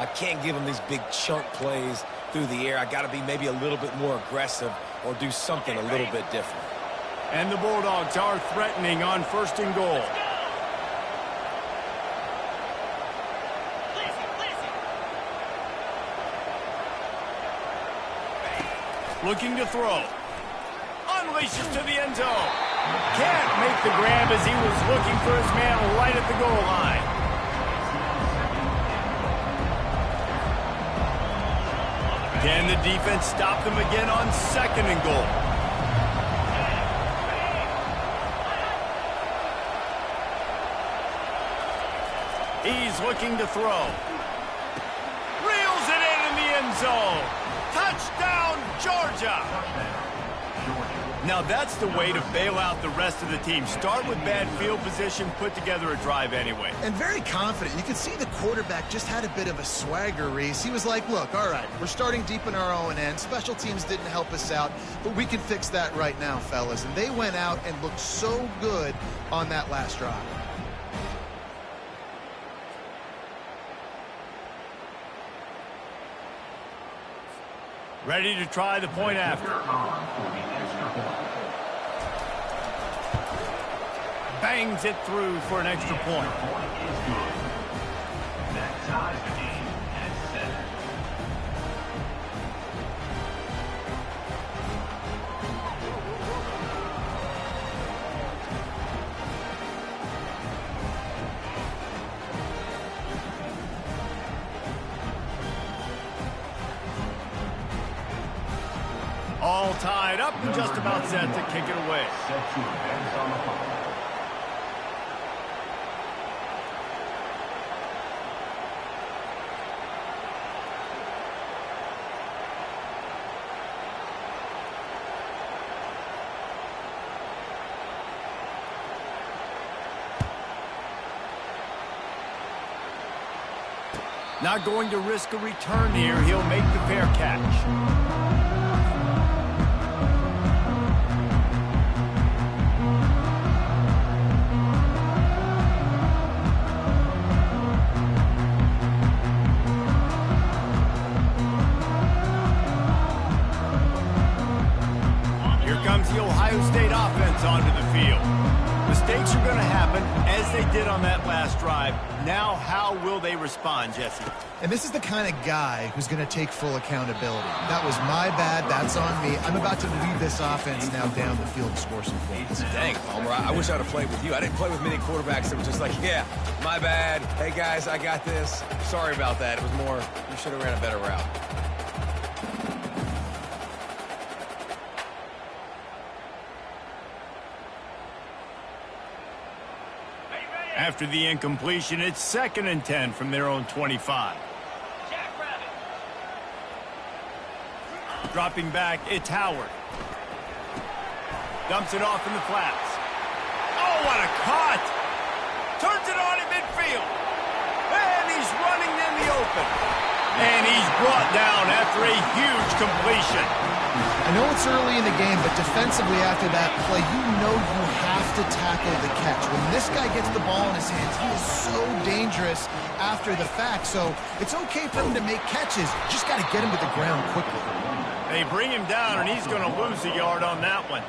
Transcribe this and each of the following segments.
I can't give him these big chunk plays through the air. I got to be maybe a little bit more aggressive or do something a little bit different. And the Bulldogs are threatening on 1st and goal. Looking to throw. Unleashes to the end zone. Can't make the grab as he was looking for his man right at the goal line. Can the defense stop them again on 2nd and goal? He's looking to throw. Reels it in the end zone. Touchdown, Georgia! Now that's the way to bail out the rest of the team. Start with bad field position, put together a drive anyway. And very confident. You could see the quarterback just had a bit of a swagger, Reese. He was like, look, all right, we're starting deep in our own end. Special teams didn't help us out, but we can fix that right now, fellas. And they went out and looked so good on that last drive. Ready to try the point after. Bangs it through for an extra point. That ties the game at 7. All tied up and just about set to kick it away. Set to advance on the punt. Not going to risk a return here. He'll make the fair catch. Here comes the Ohio State offense onto the field. Mistakes are going to happen, as they did on that last drive. Now, how will they respond, Jesse? And this is the kind of guy who's going to take full accountability. That was my bad. That's on me. I'm about to lead this offense now down the field and score some points. Dang, Palmer, I wish I'd have played with you. I didn't play with many quarterbacks that were just like, yeah, my bad. Hey, guys, I got this. Sorry about that. It was more, you should have ran a better route. After the incompletion, it's 2nd and 10 from their own 25. Dropping back, it's Howard. Dumps it off in the flats. Oh, what a cut! Turns it on in midfield. And he's running in the open. And he's brought down after a huge completion. I know it's early in the game, but defensively after that play, you know you have to tackle the catch. When this guy gets the ball in his hands, he is so dangerous after the fact. So it's okay for him to make catches. Just got to get him to the ground quickly. They bring him down, and he's going to lose a yard on that one.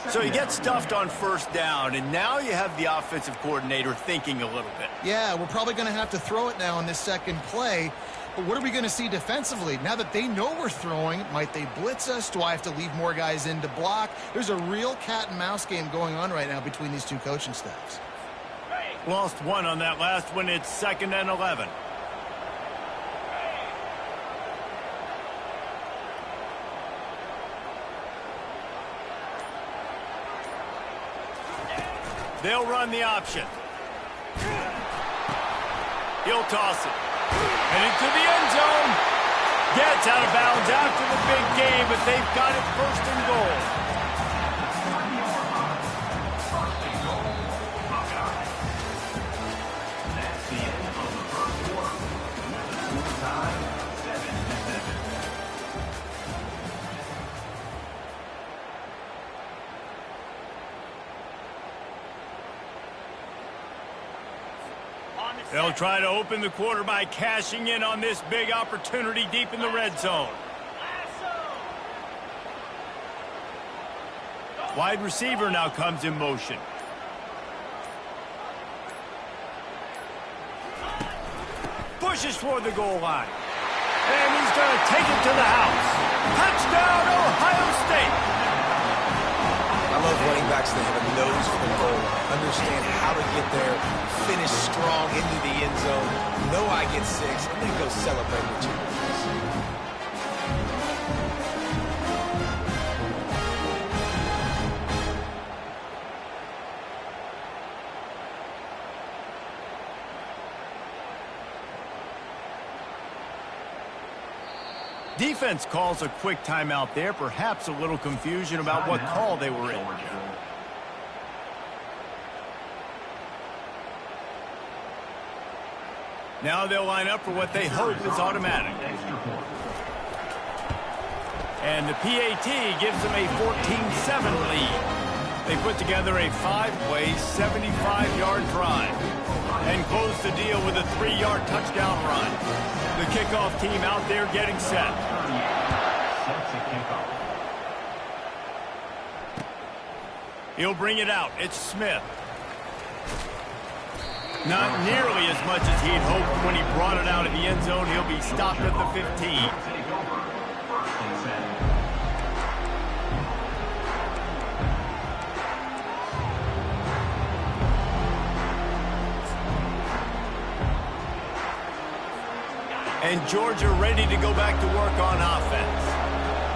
So he gets stuffed on 1st down, and now you have the offensive coordinator thinking a little bit. Yeah, we're probably going to have to throw it now on this second play. But what are we going to see defensively? Now that they know we're throwing, might they blitz us? Do I have to leave more guys in to block? There's a real cat and mouse game going on right now between these two coaching staffs. Lost one on that last one. It's 2nd and 11. They'll run the option. He'll toss it. Heading to the end zone. Gets out of bounds after the big game, but they've got it 1st and goal. That's the end of the first quarter. Score time 7-7. On the They'll try to open the quarter by cashing in on this big opportunity deep in the red zone. Wide receiver now comes in motion. Pushes toward the goal line. And he's going to take it to the house. Touchdown, Ohio State! I love running backs that have a nose for the goal line. Understand how to get there, finish strong into the end zone, know I get 6, and then go celebrate with you. Defense calls a quick timeout there. Perhaps a little confusion about what call they were in. Now they'll line up for what they hope is automatic. And the PAT gives them a 14-7 lead. They put together a 5-play, 75-yard drive and close the deal with a 3-yard touchdown run. The kickoff team out there getting set. He'll bring it out. It's Smith. Not nearly as much as he'd hoped when he brought it out of the end zone. He'll be stopped at the 15. And Georgia ready to go back to work on offense.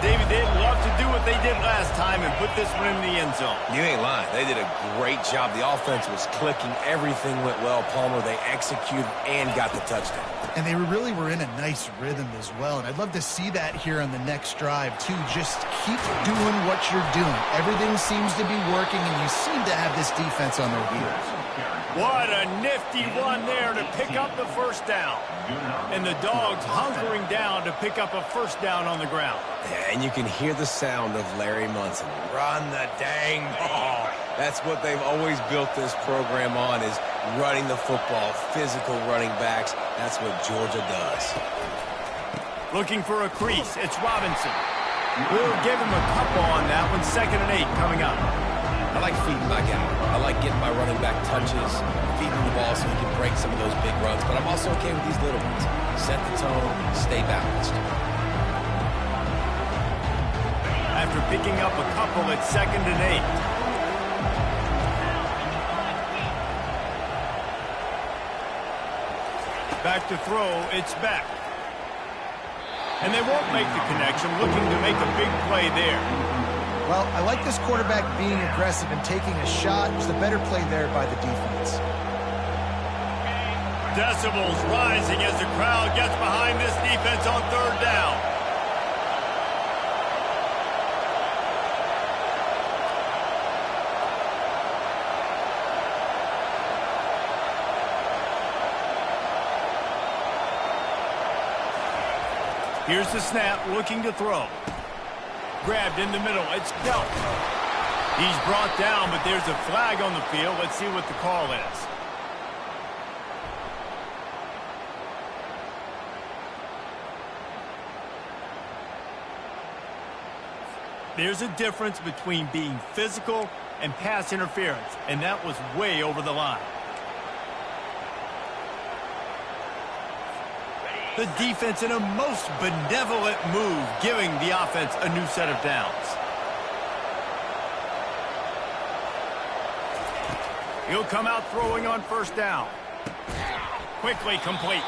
David, they'd love to do what they did last time and put this one in the end zone. You ain't lying. They did a great job. The offense was clicking. Everything went well. Palmer, they executed and got the touchdown. And they really were in a nice rhythm as well. And I'd love to see that here on the next drive, too. Just keep doing what you're doing. Everything seems to be working, and you seem to have this defense on their heels. What a nifty run there to pick up the first down. And the Dogs hunkering down to pick up a first down on the ground. Yeah, and you can hear the sound of Larry Munson. Run the dang ball. That's what they've always built this program on, is running the football, physical running backs. That's what Georgia does. Looking for a crease. It's Robinson. We'll give him a couple on that one. 2nd and 8 coming up. I like feeding my guy. I like getting my running back touches, feeding the ball so he can break some of those big runs. But I'm also okay with these little ones. Set the tone, stay balanced. After picking up a couple at 2nd and 8. Back to throw, it's Beck. And they won't make the connection, looking to make a big play there. Well, I like this quarterback being aggressive and taking a shot. It was the better play there by the defense. Decibels rising as the crowd gets behind this defense on 3rd down. Here's the snap, looking to throw. Grabbed in the middle, it's Delp. He's brought down, but there's a flag on the field. Let's see what the call is. There's a difference between being physical and pass interference, and that was way over the line. The defense in a most benevolent move, giving the offense a new set of downs. He'll come out throwing on 1st down. Quickly complete.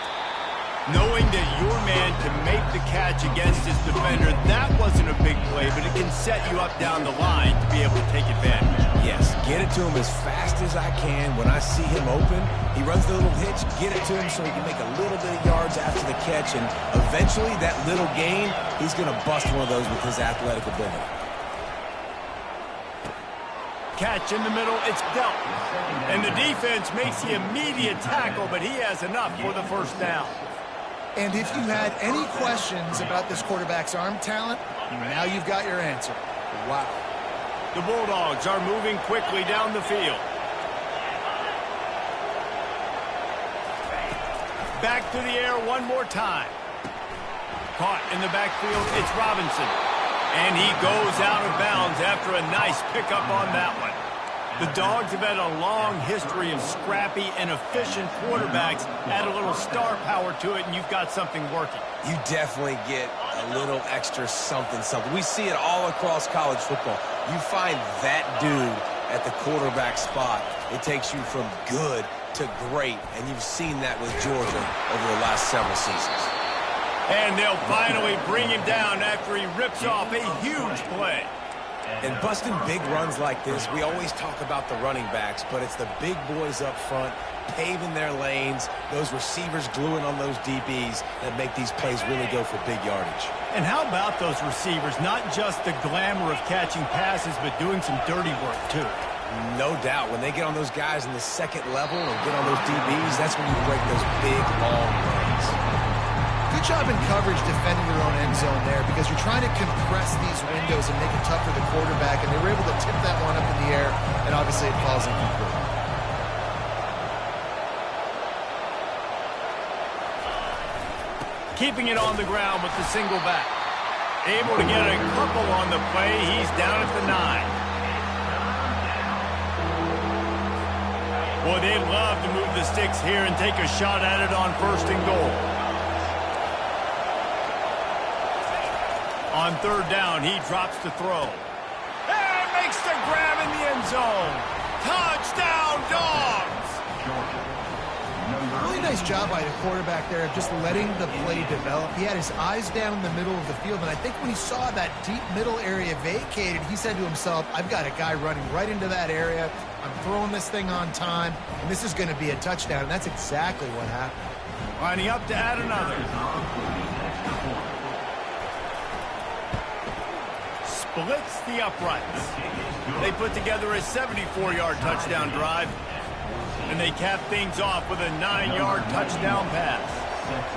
Knowing that your man can make the catch against his defender, that wasn't a big play, but it can set you up down the line to be able to take advantage. Yes, get it to him as fast as I can. When I see him open, he runs the little hitch, get it to him so he can make a little bit of yards after the catch, and eventually that little gain, he's going to bust one of those with his athletic ability. Catch in the middle, it's Delp. And the defense makes the immediate tackle, but he has enough for the 1st down. And if you had any questions about this quarterback's arm talent, now you've got your answer. Wow. The Bulldogs are moving quickly down the field. Back to the air one more time. Caught in the backfield, it's Robinson. And he goes out of bounds after a nice pickup on that one. The Dogs have had a long history of scrappy and efficient quarterbacks. Add a little star power to it, and you've got something working. You definitely get a little extra something. We see it all across college football. You find that dude at the quarterback spot, it takes you from good to great, and you've seen that with Georgia over the last several seasons. And they'll finally bring him down after he rips off a huge play. And busting big runs like this, we always talk about the running backs, but it's the big boys up front paving their lanes, those receivers gluing on those DBs that make these plays really go for big yardage. And how about those receivers? Not just the glamour of catching passes, but doing some dirty work too. No doubt. When they get on those guys in the second level and get on those DBs, that's when you break those big, long runs. Good job in coverage defending your own end zone there, because you're trying to compress these windows and make it tough for the quarterback, and they were able to tip that one up in the air, and obviously it falls incomplete. Keeping it on the ground with the single back. Able to get a couple on the play. He's down at the 9. Boy, they'd love to move the sticks here and take a shot at it on 1st and goal. On 3rd down, he drops to throw. And makes the grab in the end zone. Touchdown, Dogs! Really nice job by the quarterback there of just letting the play develop. He had his eyes down in the middle of the field, and I think when he saw that deep middle area vacated, he said to himself, I've got a guy running right into that area. I'm throwing this thing on time, and this is going to be a touchdown, and that's exactly what happened. Lining up to add another. Splits the uprights. They put together a 74-yard touchdown drive, and they cap things off with a 9-yard touchdown pass.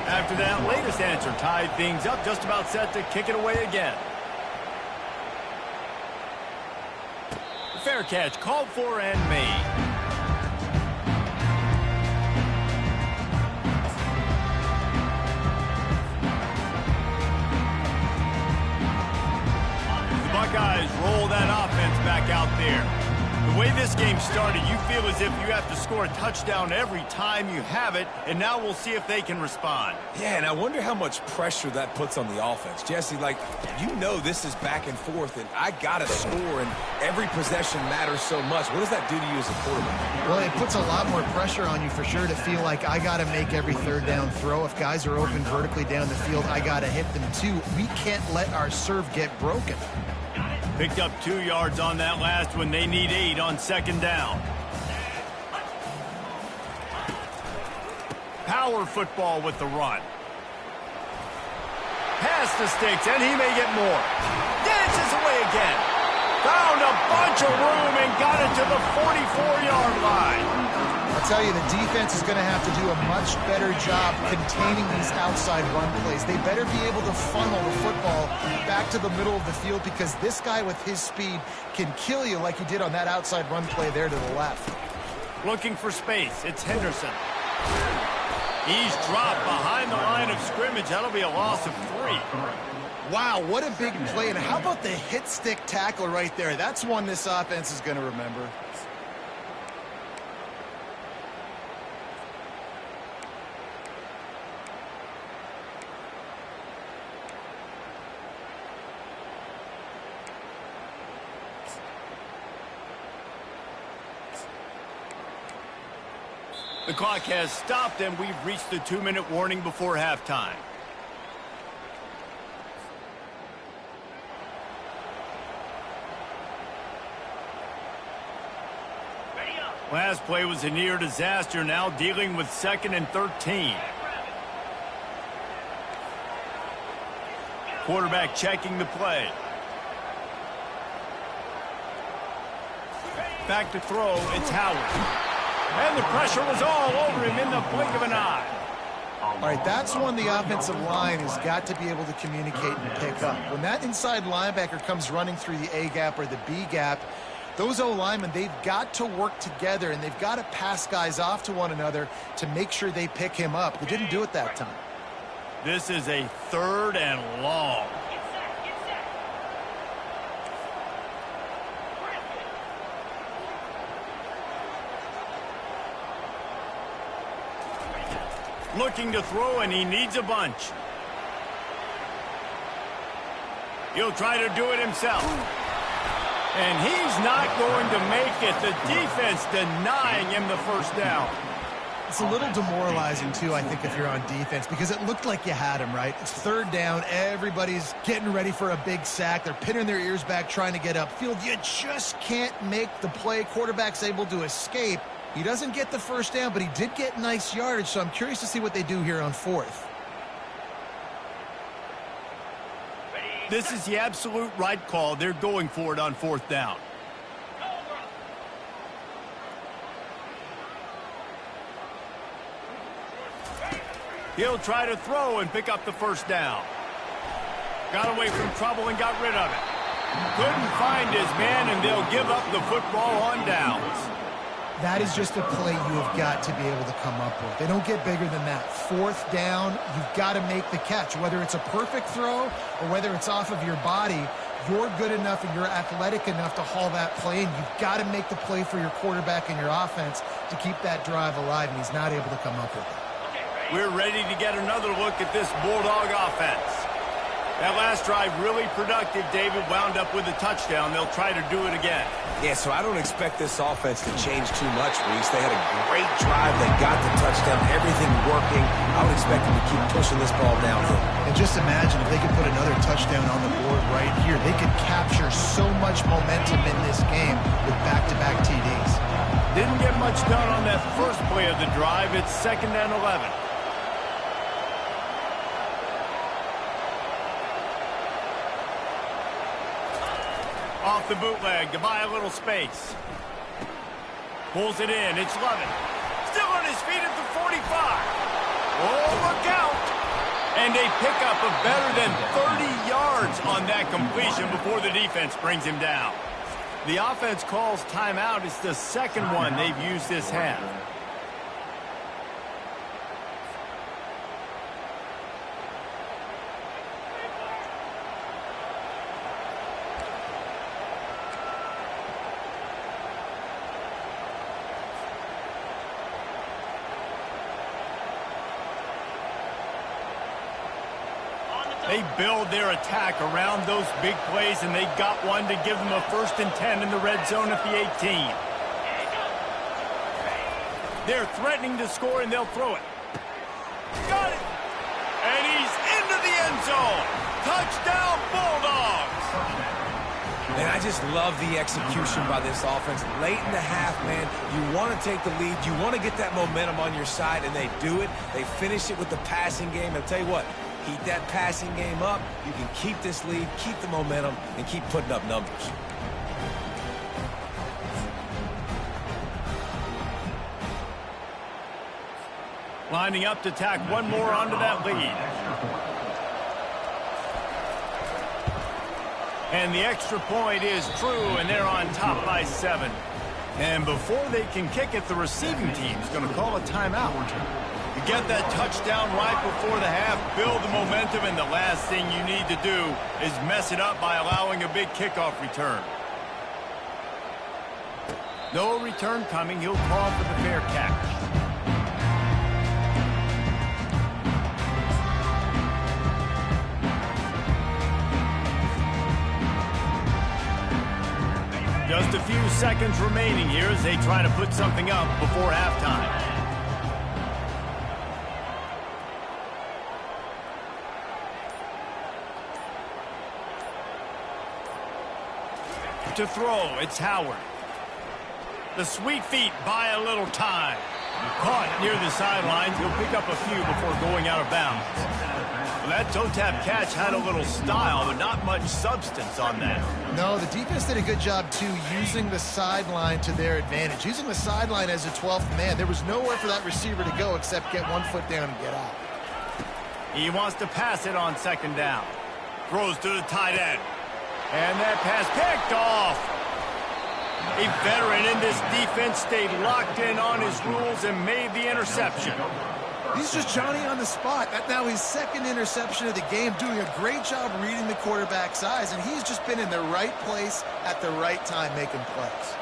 After that latest answer tied things up, just about set to kick it away again. Fair catch called for and made. Buckeyes roll that offense back out there. The way this game started, you feel as if you have to score a touchdown every time you have it, and now we'll see if they can respond. Yeah, and I wonder how much pressure that puts on the offense. Jesse, like, you know this is back and forth, and I got to score, and every possession matters so much. What does that do to you as a quarterback? Well, it puts a lot more pressure on you for sure to feel like I got to make every 3rd down throw. If guys are open vertically down the field, I got to hit them too. We can't let our serve get broken. Picked up 2 yards on that last one. They need 8 on 2nd down. Power football with the run. Past the sticks, and he may get more. Dances away again. Found a bunch of room and got it to the 44-yard line. I'll tell you, the defense is going to have to do a much better job containing these outside run plays. They better be able to funnel the football back to the middle of the field, because this guy with his speed can kill you like he did on that outside run play there to the left. Looking for space. It's Henderson. He's dropped behind the line of scrimmage. That'll be a loss of 3. Wow, what a big play. And how about the hit stick tackle right there? That's one this offense is going to remember. The clock has stopped, and we've reached the 2-minute warning before halftime. Last play was a near disaster, now dealing with 2nd and 13. Quarterback checking the play. Back to throw, it's Howard. And the pressure was all over him in the blink of an eye. All right, that's one the offensive line has got to be able to communicate and pick up. When that inside linebacker comes running through the A gap or the B gap, Those O-linemen, they've got to work together, and they've got to pass guys off to one another to make sure they pick him up. They didn't do it that time. This is a 3rd and long. Looking to throw, and he needs a bunch. He'll try to do it himself. And he's not going to make it. The defense denying him the first down. It's a little demoralizing, too, I think, if you're on defense, because it looked like you had him, right? It's 3rd down. Everybody's getting ready for a big sack. They're pinning their ears back, trying to get upfield. You just can't make the play. Quarterback's able to escape. He doesn't get the first down, but he did get nice yardage, so I'm curious to see what they do here on 4th. This is the absolute right call. They're going for it on 4th down. He'll try to throw and pick up the first down. Got away from trouble and got rid of it. Couldn't find his man, and they'll give up the football on downs. That is just a play you have got to be able to come up with. They don't get bigger than that. 4th down, you've got to make the catch. Whether it's a perfect throw or whether it's off of your body, you're good enough and you're athletic enough to haul that play, and you've got to make the play for your quarterback and your offense to keep that drive alive, and he's not able to come up with it. We're ready to get another look at this Bulldog offense. That last drive really productive. David wound up with a touchdown. They'll try to do it again. Yeah, so I don't expect this offense to change too much, Reese. They had a great drive. They got the touchdown. Everything working. I would expect them to keep pushing this ball downhill. And just imagine if they could put another touchdown on the board right here. They could capture so much momentum in this game with back-to-back TDs. Didn't get much done on that first play of the drive. It's 2nd and 11. Off the bootleg to buy a little space. Pulls it in. It's Lovett. Still on his feet at the 45. Oh, look out. And a pickup of better than 30 yards on that completion before the defense brings him down. The offense calls timeout. It's the 2nd one they've used this half. They build their attack around those big plays, and they got one to give them a 1st and 10 in the red zone at the 18. They're threatening to score, and they'll throw it. Got it! And he's into the end zone. Touchdown, Bulldogs! Man, I just love the execution by this offense. Late in the half, man, you want to take the lead. You want to get that momentum on your side, and they do it. They finish it with the passing game. I'll tell you what, keep that passing game up. You can keep this lead, keep the momentum, and keep putting up numbers. Lining up to tack one more onto that lead. And the extra point is true, and they're on top by 7. And before they can kick it, the receiving team's going to call a timeout. You get that touchdown right before the half, build the momentum, and the last thing you need to do is mess it up by allowing a big kickoff return. No return coming. He'll call for the fair catch. Just a few seconds remaining here as they try to put something up before halftime. To throw, it's Howard. The sweet feet buy a little time. Caught near the sidelines. He'll pick up a few before going out of bounds. Well, that toe tap catch had a little style, but not much substance on that. No, the defense did a good job, too, using the sideline to their advantage. Using the sideline as a 12th man. There was nowhere for that receiver to go except get one foot down and get out. He wants to pass it on 2nd down. Throws to the tight end. And that pass picked off. A veteran in this defense stayed locked in on his rules and made the interception. He's just Johnny on the spot. That's now his second interception of the game, doing a great job reading the quarterback's eyes, and he's just been in the right place at the right time making plays.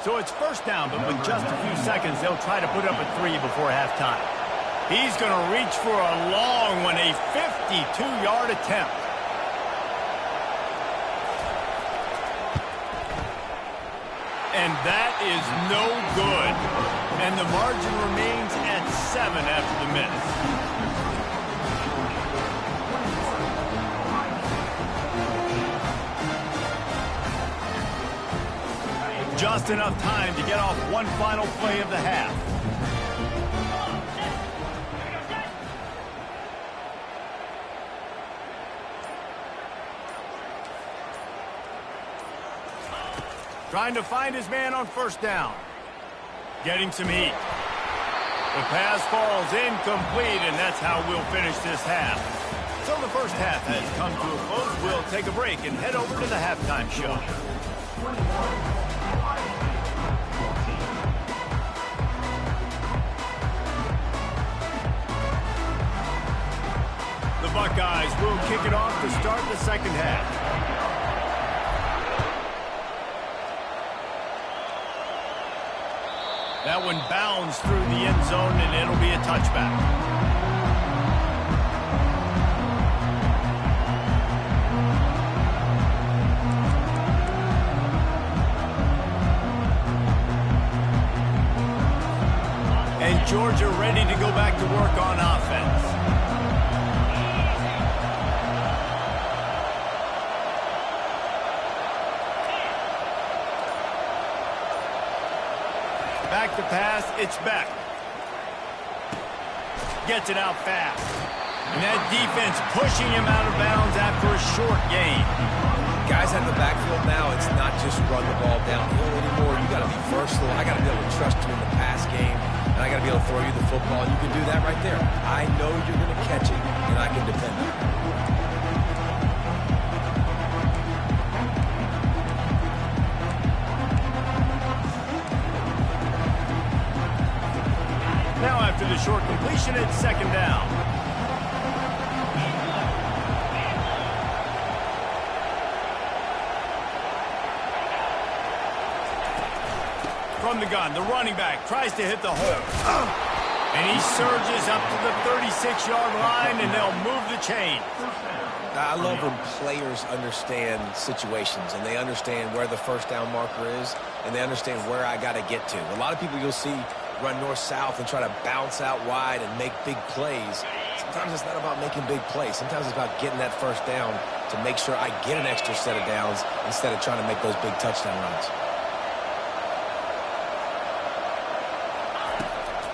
So it's first down, but with just a few seconds, they'll try to put up a 3 before halftime. He's going to reach for a long one, a 52-yard attempt. And that is no good. And the margin remains at 7 after the miss. Just enough time to get off one final play of the half. Trying to find his man on first down. Getting some heat. The pass falls incomplete, and that's how we'll finish this half. So the first half has come to a close. We'll take a break and head over to the halftime show. The Buckeyes will kick it off to start the second half. That one bounds through the end zone, and it'll be a touchback. And Georgia ready to go back to work on offense. Back to pass, it's Beck. Gets it out fast. And that defense pushing him out of bounds after a short gain. Guys at the backfield now, it's not just run the ball downhill anymore. You got to be versatile. I got to be able to trust you in the pass game, and I got to be able to throw you the football. You can do that right there. I know you're going to catch it, and I can depend on it. Now after the short completion, it's second down. From the gun, the running back tries to hit the hole. And he surges up to the 36-yard line, and they'll move the chain. I love when players understand situations, and they understand where the first down marker is, and they understand where I got to get to. A lot of people you'll see run north-south and try to bounce out wide and make big plays. Sometimes it's not about making big plays. Sometimes it's about getting that first down to make sure I get an extra set of downs instead of trying to make those big touchdown runs.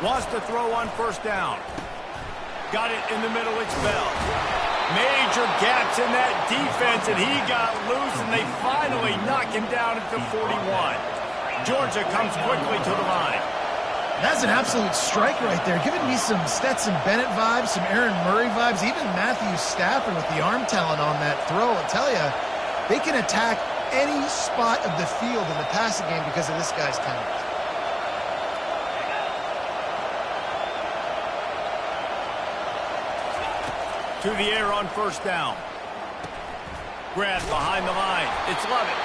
Wants to throw on first down. Got it in the middle, it's Bell. Major gaps in that defense, and he got loose, and they finally knock him down at the 41. Georgia comes quickly to the line. That's an absolute strike right there, giving me some Stetson Bennett vibes, some Aaron Murray vibes, even Matthew Stafford with the arm talent on that throw. I'll tell you, they can attack any spot of the field in the passing game because of this guy's talent. To the air on first down. Grab behind the line. It's Lovett.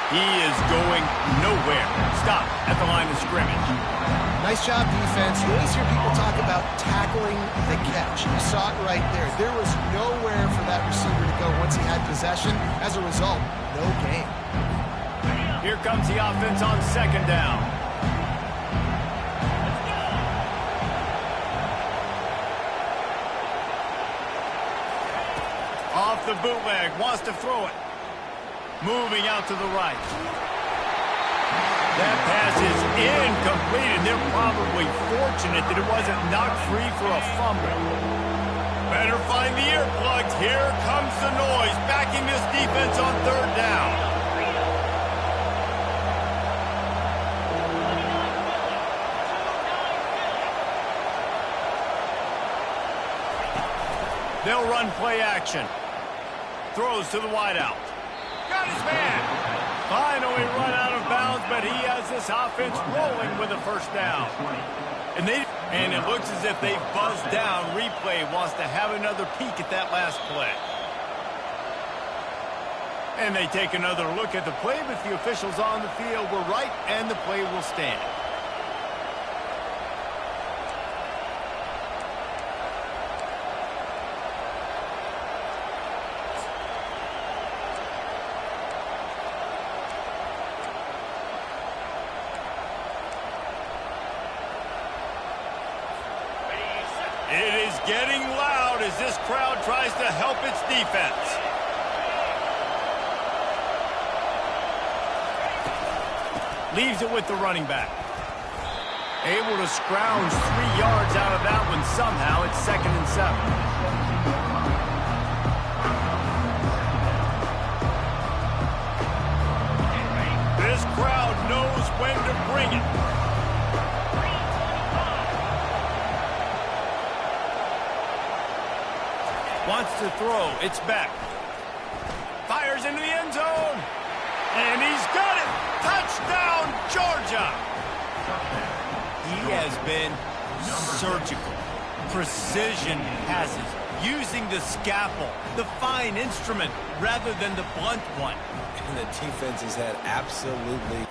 He is going nowhere. Stop at the line of scrimmage. Nice job, defense. You always hear people talk about tackling the catch. You saw it right there. There was nowhere for that receiver to go once he had possession. As a result, no gain. Here comes the offense on second down. Off the bootleg, wants to throw it. Moving out to the right. That pass is incomplete, and they're probably fortunate that it wasn't knocked free for a fumble. Better find the earplugs. Here comes the noise, backing this defense on third down. They'll run play action. Throws to the wideout. Got his man. Finally run out of bounds, but he has this offense rolling with a first down. And it looks as if they've buzzed down. Replay wants to have another peek at that last play. And they take another look at the play, but the officials on the field were right, and the play will stand. It is getting loud as this crowd tries to help its defense. Leaves it with the running back. Able to scrounge 3 yards out of that one somehow. It's 2nd and 7. This crowd knows when to bring it. Wants to throw. It's back. Fires into the end zone. And he's got it. Touchdown, Georgia. He has been surgical. Precision passes. Using the scalpel, the fine instrument, rather than the blunt one. And the defense has had absolutely...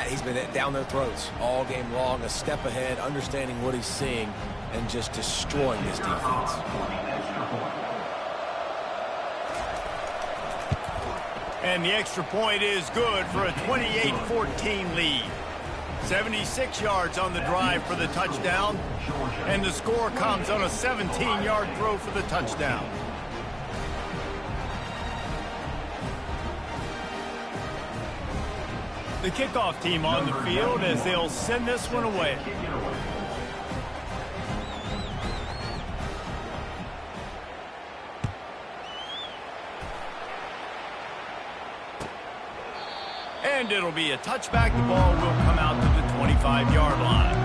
he's been down their throats all game long, a step ahead, understanding what he's seeing, and just destroying this defense. And the extra point is good for a 28-14 lead. 76 yards on the drive for the touchdown, and the score comes on a 17-yard throw for the touchdown. The kickoff team on the field as they'll send this one away. And it'll be a touchback. The ball will come out to the 25-yard line.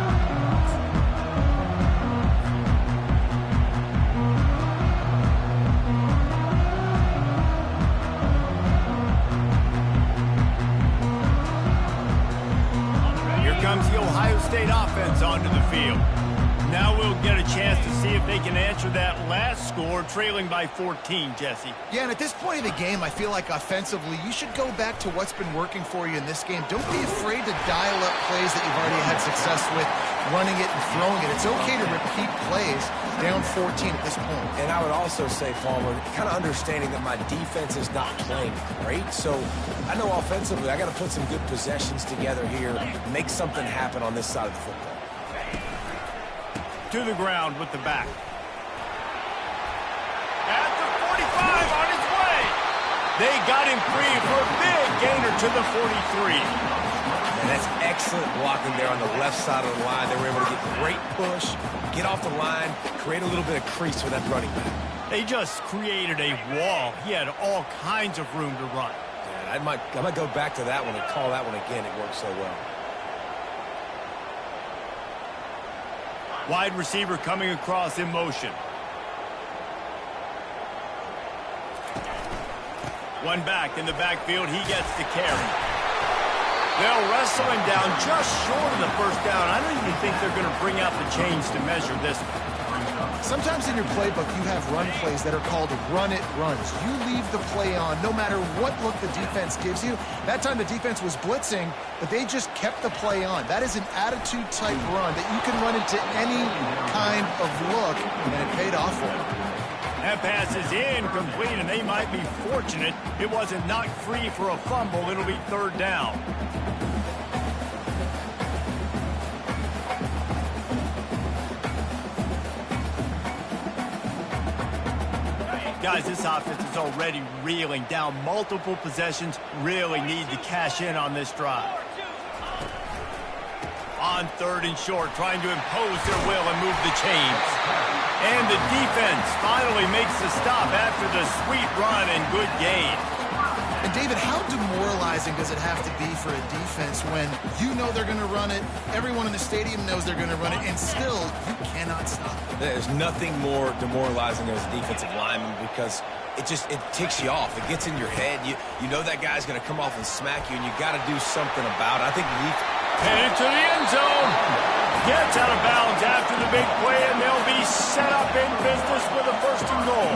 Comes the Ohio State offense onto the field. Now we'll get a chance to see if they can answer that last score, trailing by 14, Jesse. Yeah, and at this point of the game, I feel like offensively, you should go back to what's been working for you in this game. Don't be afraid to dial up plays that you've already had success with, running it and throwing it. It's okay to repeat plays down 14 at this point. And I would also say, Farmer, kind of understanding that my defense is not playing great, so I know offensively I got to put some good possessions together here, make something happen on this side of the football. To the ground with the back. At the 45 on his way. They got him free for a big gainer to the 43. And that's excellent blocking there on the left side of the line. They were able to get great push, get off the line, create a little bit of crease for that running back. They just created a wall. He had all kinds of room to run. Yeah, I might go back to that one and call that one again. It worked so well. Wide receiver coming across in motion. One back in the backfield. He gets the carry. They'll wrestle him down just short of the first down. I don't even think they're going to bring out the chains to measure this one. Sometimes in your playbook, you have run plays that are called run-it runs. You leave the play on no matter what look the defense gives you. That time the defense was blitzing, but they just kept the play on. That is an attitude-type run that you can run into any kind of look, and it paid off for them. That pass is incomplete, and they might be fortunate it wasn't knocked free for a fumble. It'll be third down. Guys, this offense is already reeling down multiple possessions. Really need to cash in on this drive. On third and short, trying to impose their will and move the chains. And the defense finally makes the stop after the sweet run and good gain. And David, how demoralizing does it have to be for a defense when you know they're going to run it, everyone in the stadium knows they're going to run it, and still you cannot stop it? There's nothing more demoralizing as a defensive lineman because it ticks you off. It gets in your head. You know that guy's going to come off and smack you, and you got to do something about it. I think headed to the end zone. Gets out of bounds after the big play, and they'll be set up in business with a first and goal.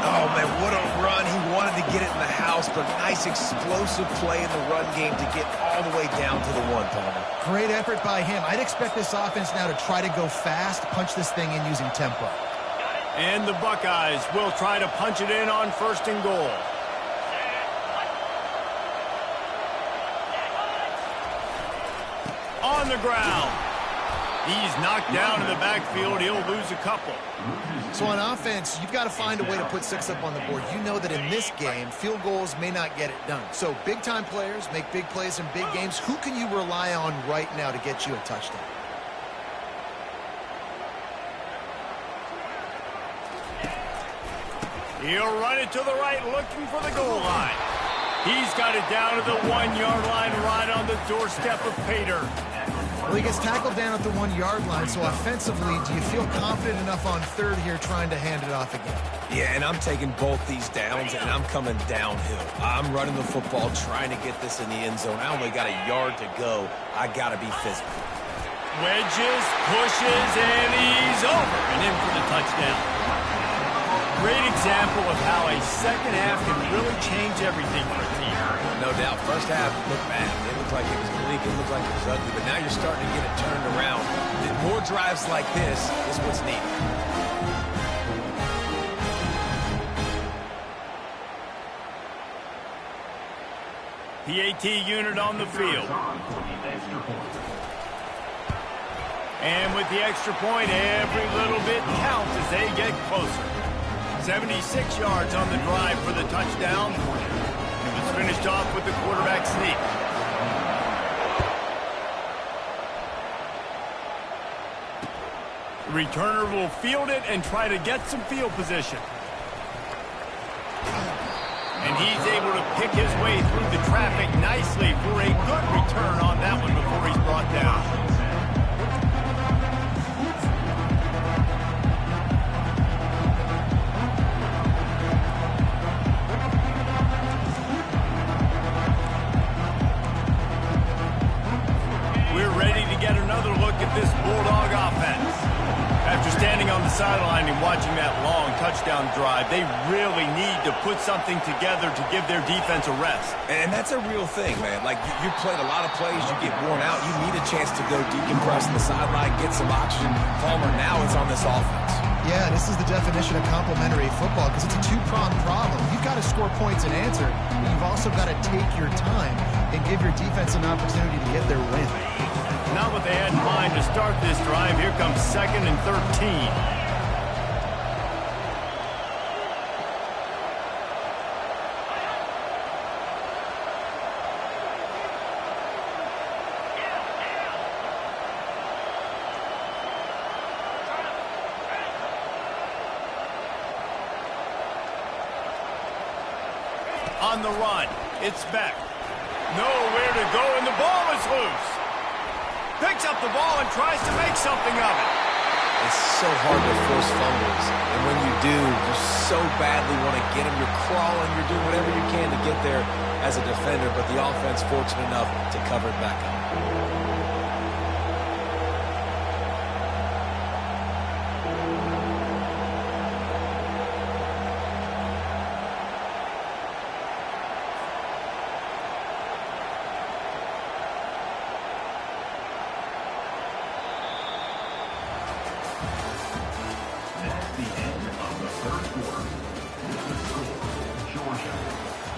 Oh, man, what a run. He wanted to get it in the house, but nice explosive play in the run game to get all the way down to the one, Palmer. Great effort by him. I'd expect this offense now to try to go fast, punch this thing in using tempo. And the Buckeyes will try to punch it in on first and goal. On the ground. He's knocked down in the backfield. He'll lose a couple. So on offense, you've got to find a way to put 6 up on the board. You know that in this game, field goals may not get it done. So big-time players make big plays in big games. Who can you rely on right now to get you a touchdown? He'll run it to the right, looking for the goal line. He's got it down to the 1-yard line, right on the doorstep of Pater. Well, he gets tackled down at the 1-yard line, so offensively, do you feel confident enough on third here trying to hand it off again? Yeah, and I'm taking both these downs, and I'm coming downhill. I'm running the football, trying to get this in the end zone. I only got a yard to go. I got to be physical. Wedges, pushes, and he's over and in for the touchdown. Great example of how a second half can really change everything for a team. No doubt. First half looked bad. It looked like it was bleak. It looked like it was ugly. But now you're starting to get it turned around. More drives like this is what's needed. PAT unit on the field. And with the extra point, every little bit counts as they get closer. 76 yards on the drive for the touchdown. It was finished off with the quarterback sneak. The returner will field it and try to get some field position. And he's able to pick his way through the traffic nicely for a good return on that one before he's brought down. This Bulldog offense. After standing on the sideline and watching that long touchdown drive, they really need to put something together to give their defense a rest. And that's a real thing, man. Like, you played a lot of plays, you get worn out, you need a chance to go decompress on the sideline, get some oxygen. Palmer, now it's on this offense. Yeah, this is the definition of complementary football because it's a two-pronged problem. You've got to score points and answer, but you've also got to take your time and give your defense an opportunity to get their win. Not what they had in mind to start this drive. Here comes 2nd and 13. On the run, it's Beck. Nowhere to go, and the ball is loose. Picks up the ball and tries to make something of it. It's so hard to force fumbles. And when you do, you so badly want to get them. You're crawling. You're doing whatever you can to get there as a defender. But the offense fortunate enough to cover it back up.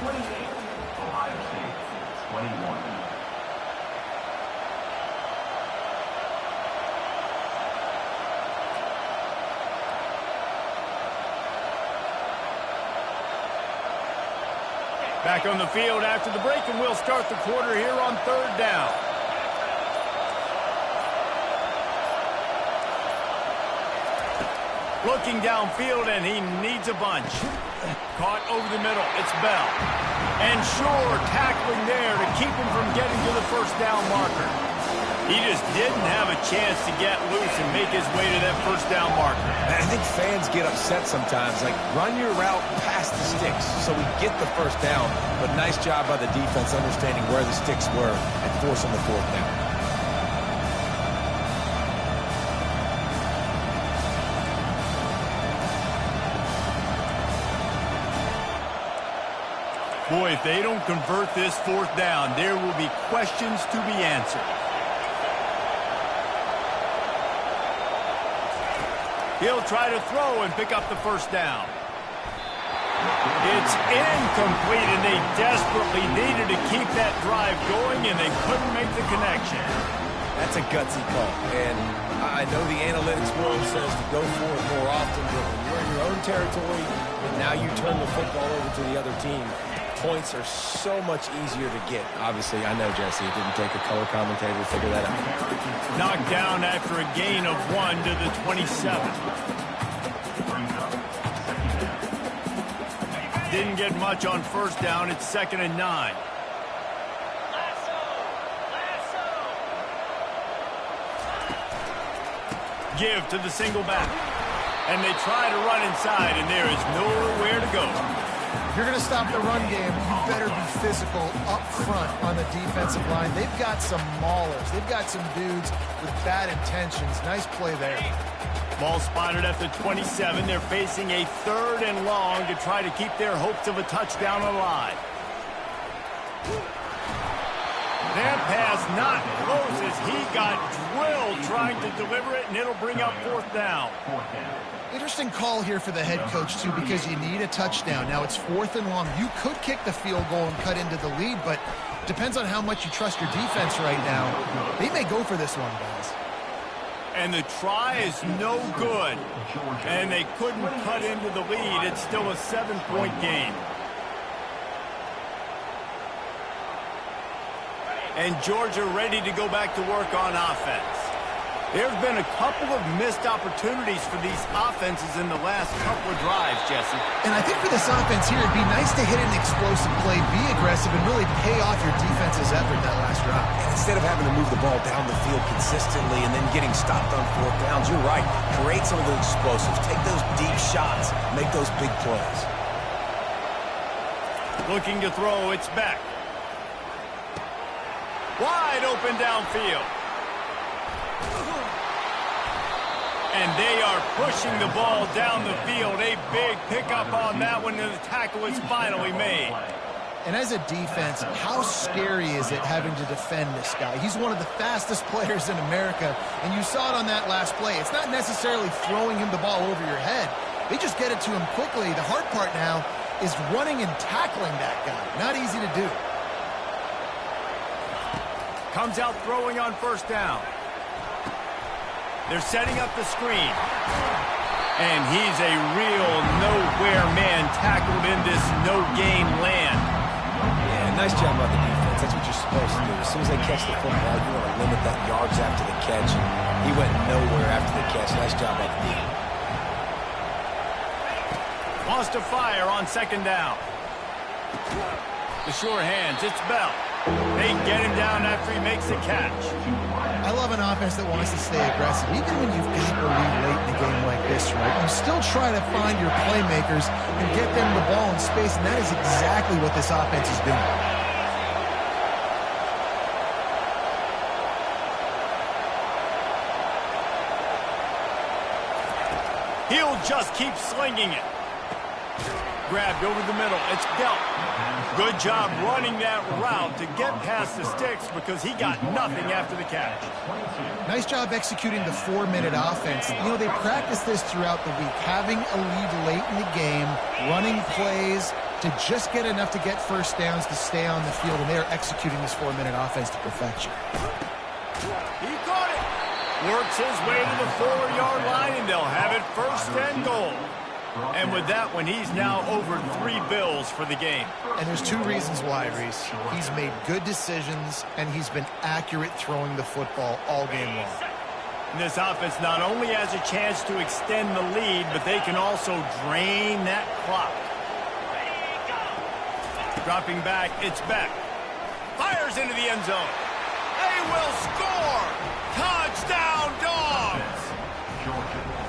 28, Ohio State 21. Back on the field after the break, and we'll start the quarter here on 3rd down. Looking downfield, and he needs a bunch. Caught over the middle. It's Bell. And Shore tackling there to keep him from getting to the 1st down marker. He just didn't have a chance to get loose and make his way to that 1st down marker. I think fans get upset sometimes. Like, run your route past the sticks so we get the 1st down. But nice job by the defense understanding where the sticks were and forcing the 4th down. Boy, if they don't convert this 4th down, there will be questions to be answered. He'll try to throw and pick up the 1st down. It's incomplete, and they desperately needed to keep that drive going, and they couldn't make the connection. That's a gutsy call, and I know the analytics world says to go for it more often, but when you're in your own territory and now you turn the football over to the other team, points are so much easier to get. Obviously, I know, Jesse, it didn't take a color commentator to figure that out. Knocked down after a gain of 1 to the 27. Didn't get much on 1st down. It's 2nd and 9. Give to the single back. And they try to run inside, and there is nowhere to go. If you're going to stop the run game, you better be physical up front on the defensive line. They've got some maulers. They've got some dudes with bad intentions. Nice play there. Ball spotted at the 27. They're facing a 3rd and long to try to keep their hopes of a touchdown alive. That pass not close as he got drilled trying to deliver it, and it'll bring up 4th down. Interesting call here for the head coach, too, because you need a touchdown. Now, it's 4th and long. You could kick the field goal and cut into the lead, but depends on how much you trust your defense right now. They may go for this one, guys. And the try is no good. And they couldn't cut into the lead. It's still a 7-point game. And Georgia ready to go back to work on offense. There's been a couple of missed opportunities for these offenses in the last couple of drives, Jesse. And I think for this offense here, it'd be nice to hit an explosive play, be aggressive, and really pay off your defense's effort that last drive. And instead of having to move the ball down the field consistently and then getting stopped on 4th downs, you're right. Create some of those explosives. Take those deep shots. Make those big plays. Looking to throw, it's Beck. Wide open downfield. And they are pushing the ball down the field. A big pickup on that one, and the tackle is finally made. And as a defense, how scary is it having to defend this guy? He's one of the fastest players in America, and you saw it on that last play. It's not necessarily throwing him the ball over your head. They just get it to him quickly. The hard part now is running and tackling that guy. Not easy to do. Comes out throwing on 1st down. They're setting up the screen. And he's a real nowhere man tackled in this no-gain land. Yeah, nice job by the defense. That's what you're supposed to do. As soon as they catch the football, you want to limit that yards after the catch. And he went nowhere after the catch. Nice job by the defense. Wants to fire on 2nd down. The sure hands. It's Bell. They get him down after he makes a catch. I love an offense that wants to stay aggressive. Even when you've got the lead late in a game like this, right? You still try to find your playmakers and get them the ball in space, and that is exactly what this offense is doing. He'll just keep slinging it. Grabbed over the middle. It's Bell. Good job running that route to get past the sticks because he got nothing after the catch. Nice job executing the 4-minute offense. You know, they practice this throughout the week, having a lead late in the game, running plays, to just get enough to get first downs to stay on the field, and they are executing this 4-minute offense to perfection. He caught it. Works his way to the 4-yard line, and they'll have it first and goal. And with that one, he's now over 3 bills for the game. And there's 2 reasons why, Reese. He's made good decisions, and he's been accurate throwing the football all game long. And this offense not only has a chance to extend the lead, but they can also drain that clock. Dropping back, it's Beck. Fires into the end zone. They will score! Touchdown, Dogs!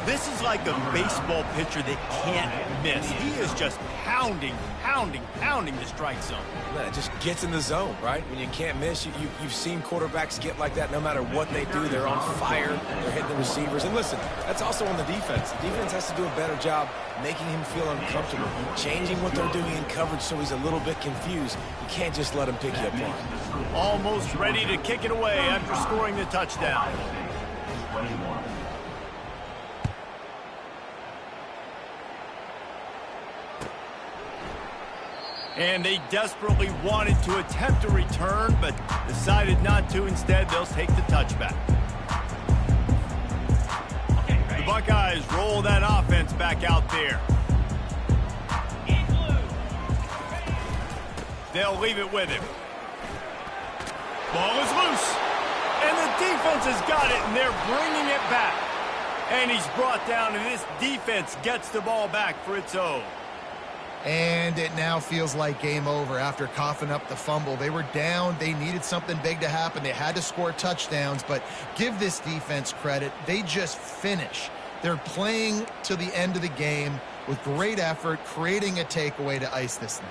This is like a baseball pitcher that can't miss. He is just pounding the strike zone. Man, it just gets in the zone, right? When you can't miss, you've seen quarterbacks get like that no matter what they do. They're on fire. They're hitting the receivers. And listen, that's also on the defense. The defense has to do a better job making him feel uncomfortable, changing what they're doing in coverage so he's a little bit confused. You can't just let him pick you apart. Almost ready to kick it away after scoring the touchdown. And they desperately wanted to attempt a return, but decided not to. Instead, they'll take the touchback. The Buckeyes roll that offense back out there. They'll leave it with him. Ball is loose. And the defense has got it, and they're bringing it back. And he's brought down, and this defense gets the ball back for its own. And it now feels like game over after coughing up the fumble. They were down. They needed something big to happen. They had to score touchdowns, but give this defense credit. They just finish. They're playing to the end of the game with great effort, creating a takeaway to ice this thing.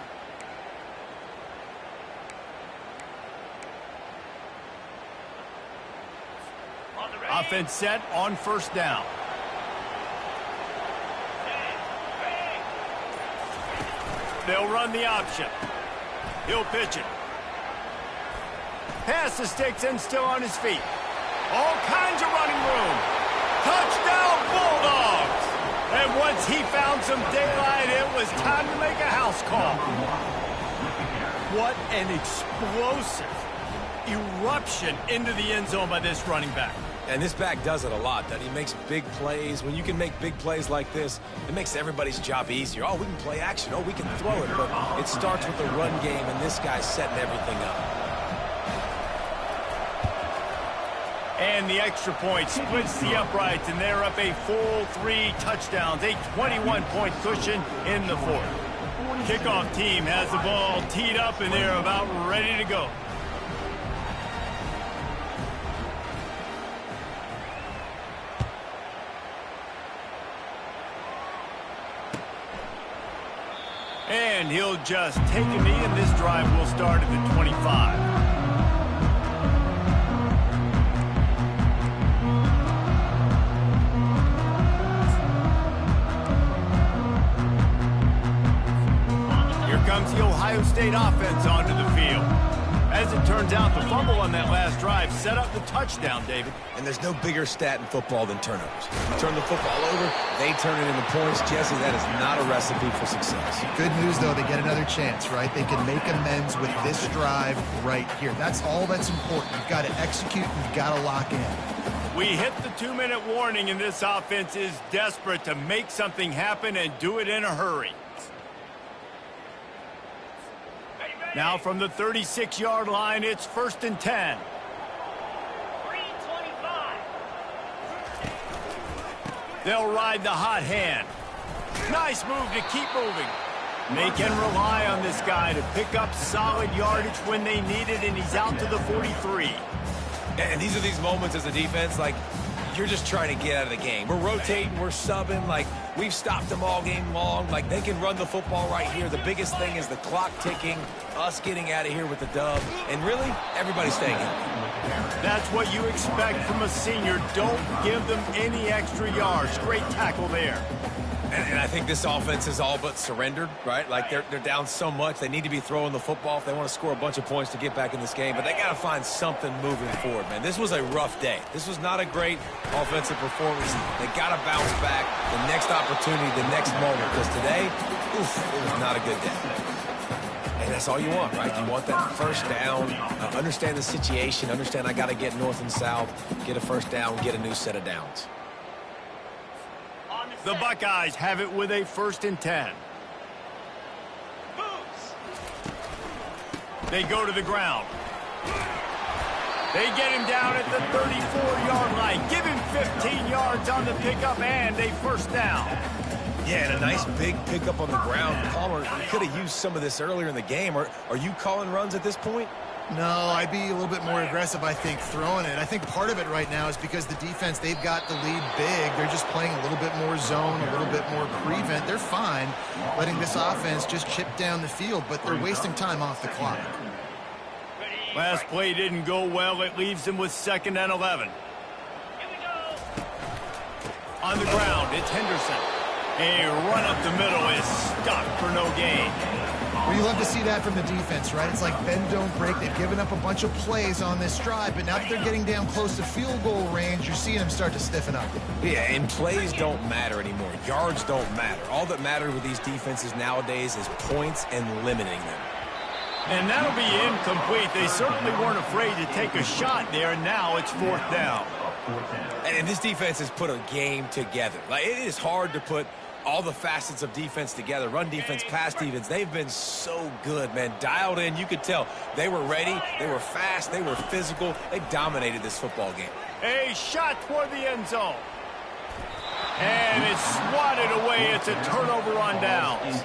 Offense set on first down. They'll run the option. He'll pitch it. Pass the sticks and still on his feet. All kinds of running room. Touchdown, Bulldogs! And once he found some daylight, it was time to make a house call. What an explosive eruption into the end zone by this running back. And this back does it a lot. That he makes big plays. When you can make big plays like this, it makes everybody's job easier. Oh, we can play action. Oh, we can throw it. But it starts with the run game, and this guy's setting everything up. And the extra point splits the uprights, and they're up a full 3 touchdowns, a 21-point cushion in the 4th. Kickoff team has the ball teed up, and they're about ready to go. And he'll just take a knee, and this drive will start at the 25. Here comes the Ohio State offense onto the field. As it turns out, the fumble on that last drive set up the touchdown, David. And there's no bigger stat in football than turnovers. You turn the football over, they turn it into points. Jesse, that is not a recipe for success. Good news, though, they get another chance, right? They can make amends with this drive right here. That's all that's important. You've got to execute, and you've got to lock in. We hit the 2-minute warning, and this offense is desperate to make something happen and do it in a hurry. Now from the 36-yard line, it's 1st and 10. 3:25. They'll ride the hot hand. Nice move to keep moving. They can rely on this guy to pick up solid yardage when they need it, and he's out to the 43. And these are these moments as a defense, like, you're just trying to get out of the game. We're rotating, we're subbing, like, we've stopped them all game long. Like, they can run the football right here. The biggest thing is the clock ticking, us getting out of here with the dub, and really, everybody staying in. That's what you expect from a senior. Don't give them any extra yards. Great tackle there. And I think this offense is all but surrendered, right? Like they're down so much. They need to be throwing the football if they want to score a bunch of points to get back in this game. But they got to find something moving forward, man. This was a rough day. This was not a great offensive performance. They got to bounce back the next opportunity, the next moment. Because today, it was not a good day. And that's all you want, right? You want that first down, understand the situation, understand I got to get north and south, get a first down, get a new set of downs. The Buckeyes have it with a 1st and 10. They go to the ground. They get him down at the 34-yard line. Give him 15 yards on the pickup and a first down. Yeah, and a nice big pickup on the ground. Palmer, you could have used some of this earlier in the game. Are you calling runs at this point? No, I'd be a little bit more aggressive, I think, throwing it. I think part of it right now is because the defense, they've got the lead big. They're just playing a little bit more zone, a little bit more prevent. They're fine letting this offense just chip down the field, but they're wasting time off the clock. Last play didn't go well. It leaves them with 2nd and 11. On the ground, it's Henderson. A run up the middle is stopped for no gain. Well, you love to see that from the defense, right? It's like bend, don't break. They've given up a bunch of plays on this drive, but now that they're getting down close to field goal range, you're seeing them start to stiffen up. Yeah, and plays don't matter anymore. Yards don't matter. All that matters with these defenses nowadays is points and limiting them. And that'll be incomplete. They certainly weren't afraid to take a shot there, and now it's 4th down. And this defense has put a game together. Like, it is hard to put all the facets of defense together. Run defense, pass defense. They've been so good, man. Dialed in. You could tell they were ready. They were fast. They were physical. They dominated this football game. A shot toward the end zone. And it's swatted away. It's a turnover on downs.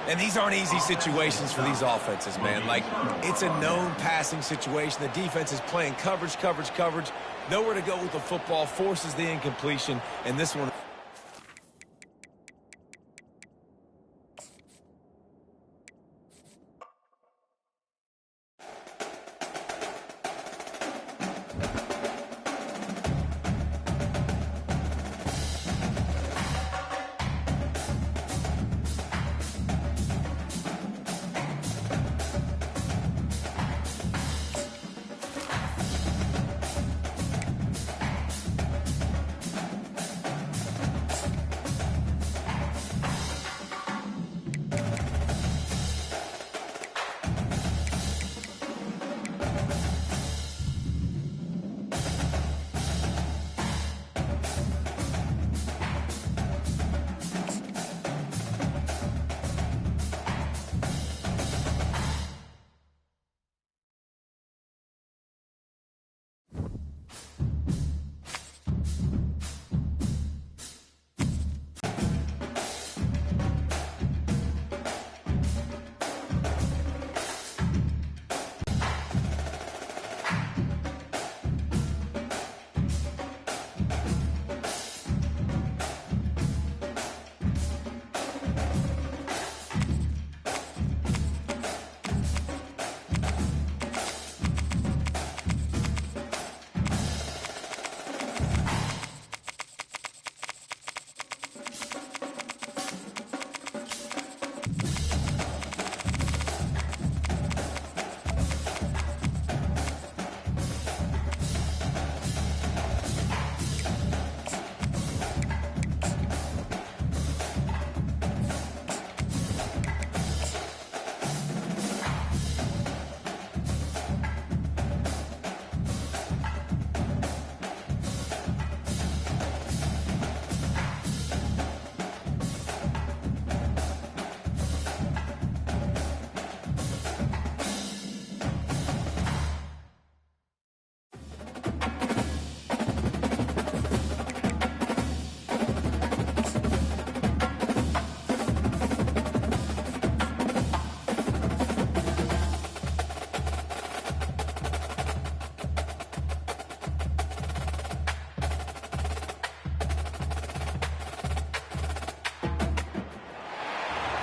And these aren't easy situations for these offenses, man. Like, it's a known passing situation. The defense is playing coverage. Nowhere to go with the football, forces the incompletion, and this one...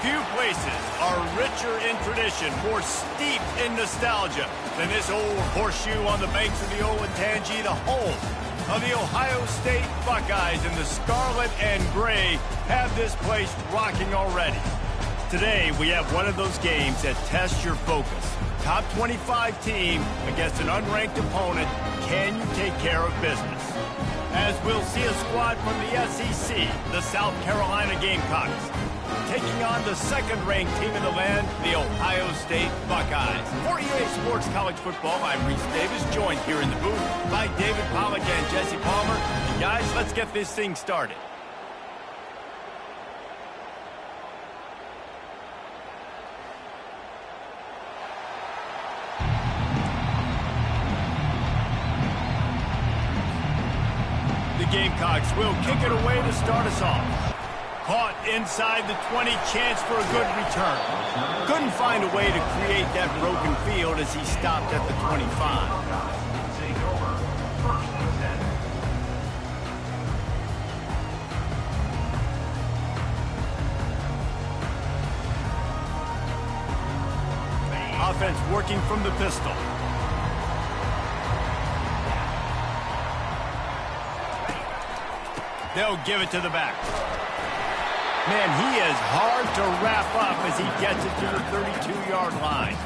Few places are richer in tradition, more steeped in nostalgia than this old horseshoe on the banks of the Olentangy, the home of the Ohio State Buckeyes in the scarlet and gray have this place rocking already. Today, we have one of those games that tests your focus. Top 25 team against an unranked opponent. Can you take care of business? As we'll see a squad from the SEC, the South Carolina Gamecocks, taking on the second-ranked team in the land, the Ohio State Buckeyes. For EA Sports College Football, I'm Reese Davis, joined here in the booth by David Pollack and Jesse Palmer. And guys, let's get this thing started. The Gamecocks will kick it away to start us off. Caught inside the 20, chance for a good return. Couldn't find a way to create that broken field as he stopped at the 25. Offense working from the pistol. They'll give it to the back. Man, he is hard to wrap up as he gets it to the 32-yard line.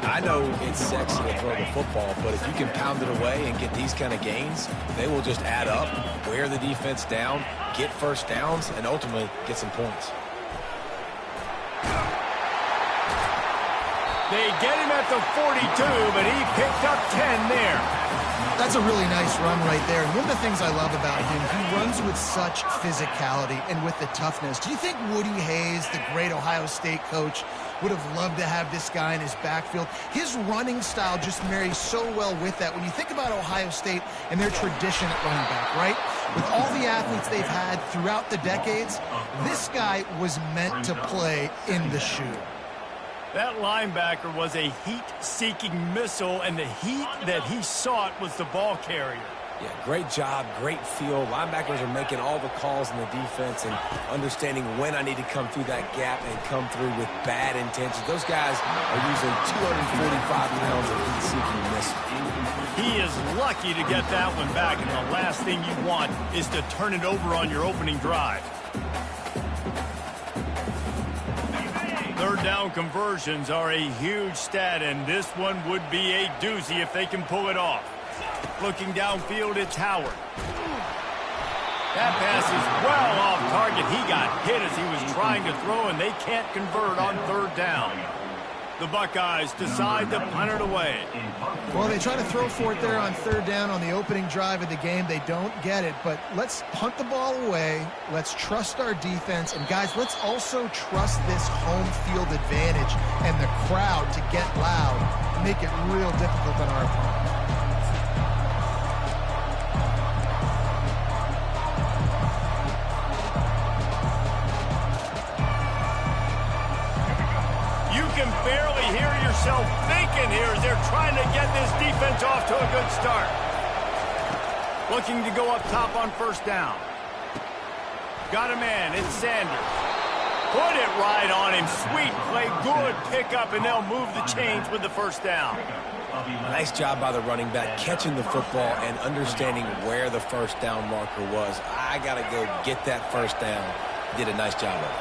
I know it's sexy to throw the football, but if you can pound it away and get these kind of gains, they will just add up, wear the defense down, get first downs, and ultimately get some points. They get him at the 42, but he picked up 10 there. That's a really nice run right there. And one of the things I love about him, he runs with such physicality and with the toughness. Do you think Woody Hayes, the great Ohio State coach, would have loved to have this guy in his backfield? His running style just marries so well with that. When you think about Ohio State and their tradition at running back, right? With all the athletes they've had throughout the decades, this guy was meant to play in the shoe. That linebacker was a heat-seeking missile, and the heat that he sought was the ball carrier. Yeah, great job, great feel. Linebackers are making all the calls in the defense and understanding when I need to come through that gap and come through with bad intentions. Those guys are usually 245 pounds of heat-seeking missile. He is lucky to get that one back, and the last thing you want is to turn it over on your opening drive. Third down conversions are a huge stat, and this one would be a doozy if they can pull it off. Looking downfield, it's Howard. That pass is well off target. He got hit as he was trying to throw, and they can't convert on third down. The Buckeyes decide to punt it away. Well, they try to throw for it there on third down on the opening drive of the game. They don't get it, but let's punt the ball away. Let's trust our defense. And, guys, let's also trust this home field advantage and the crowd to get loud and make it real difficult on our opponent. Can barely hear yourself thinking here as they're trying to get this defense off to a good start. Looking to go up top on first down. Got a man, it's Sanders. Put it right on him, sweet play, good pickup, and they'll move the chains with the first down. Nice job by the running back, catching the football and understanding where the first down marker was. I got to go get that first down. Did a nice job of it.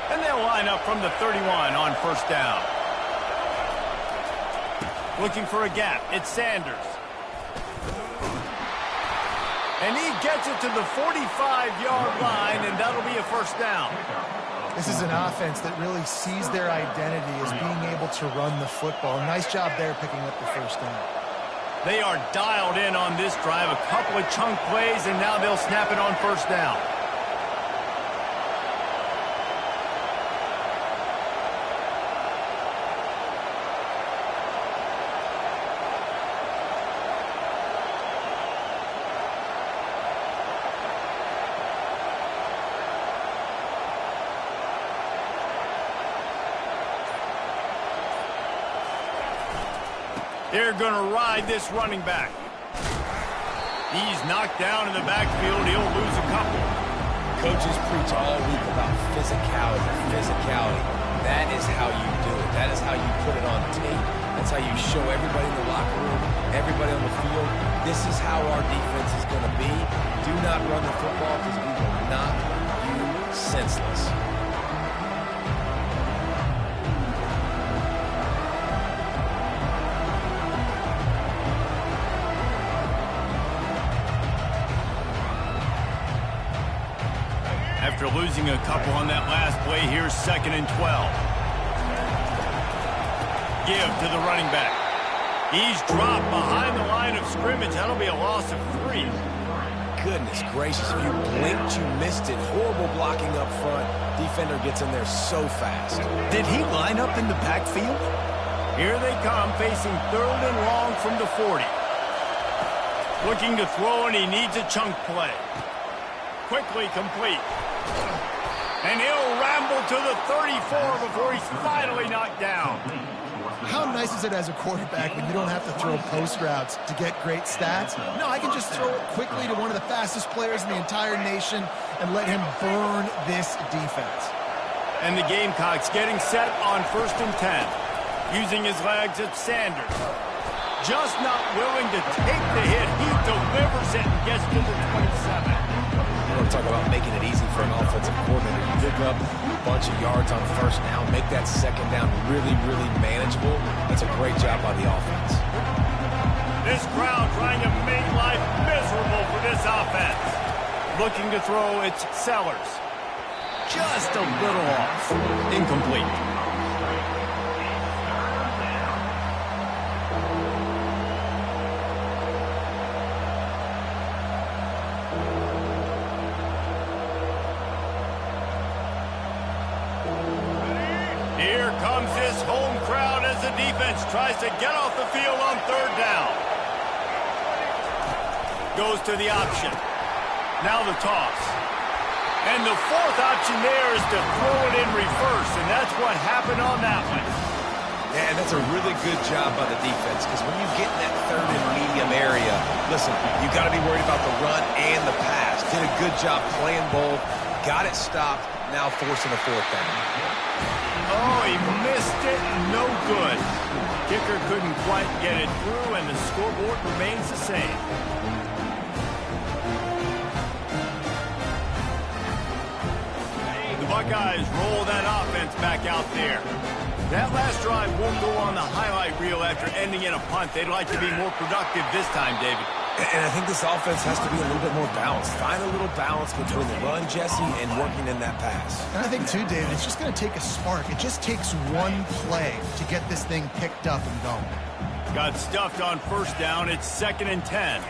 And they'll line up from the 31 on first down. Looking for a gap. It's Sanders. And he gets it to the 45-yard line, and that'll be a first down. This is an offense that really sees their identity as being able to run the football. Nice job there picking up the first down. They are dialed in on this drive. A couple of chunk plays, and now they'll snap it on first down. They're going to ride this running back. He's knocked down in the backfield. He'll lose a couple. Coaches preach all week about physicality. That is how you do it. That is how you put it on tape. That's how you show everybody in the locker room, everybody on the field, this is how our defense is going to be. Do not run the football because we will knock you senseless. After losing a couple on that last play, here's 2nd and 12. Give to the running back. He's dropped behind the line of scrimmage. That'll be a loss of 3. Goodness gracious, if you blinked, you missed it. Horrible blocking up front. Defender gets in there so fast. Did he line up in the backfield? Here they come, facing 3rd and long from the 40. Looking to throw, and he needs a chunk play. Quickly complete. And he'll ramble to the 34 before he's finally knocked down. How nice is it as a quarterback when you don't have to throw post routes to get great stats? No, I can just throw it quickly to one of the fastest players in the entire nation and let him burn this defense. And the Gamecocks getting set on 1st and 10. Using his legs, it's Sanders. Just not willing to take the hit. He delivers it and gets to the 27. You want to talk about making it easy for an offensive coordinator. You pick up a bunch of yards on 1st down, make that 2nd down really, really manageable. That's a great job by the offense. This crowd trying to make life miserable for this offense. Looking to throw, it's Sellers. Just a little off. Incomplete. Here comes this home crowd as the defense tries to get off the field on 3rd down. Goes to the option. Now the toss. And the 4th option there is to throw it in reverse, and that's what happened on that one. Yeah, and that's a really good job by the defense because when you get in that 3rd and medium area, listen, you got to be worried about the run and the pass. Did a good job playing both, got it stopped, now forcing a 4th down. Oh, he missed it. No good. Kicker couldn't quite get it through, and the scoreboard remains the same. The Buckeyes roll that offense back out there. That last drive won't go on the highlight reel after ending in a punt. They'd like to be more productive this time, David. And I think this offense has to be a little bit more balanced. Find a little balance between the run, Jesse, and working in that pass. And I think, too, David, it's just going to take a spark. It just takes one play to get this thing picked up and going. Got stuffed on 1st down. It's 2nd and 10.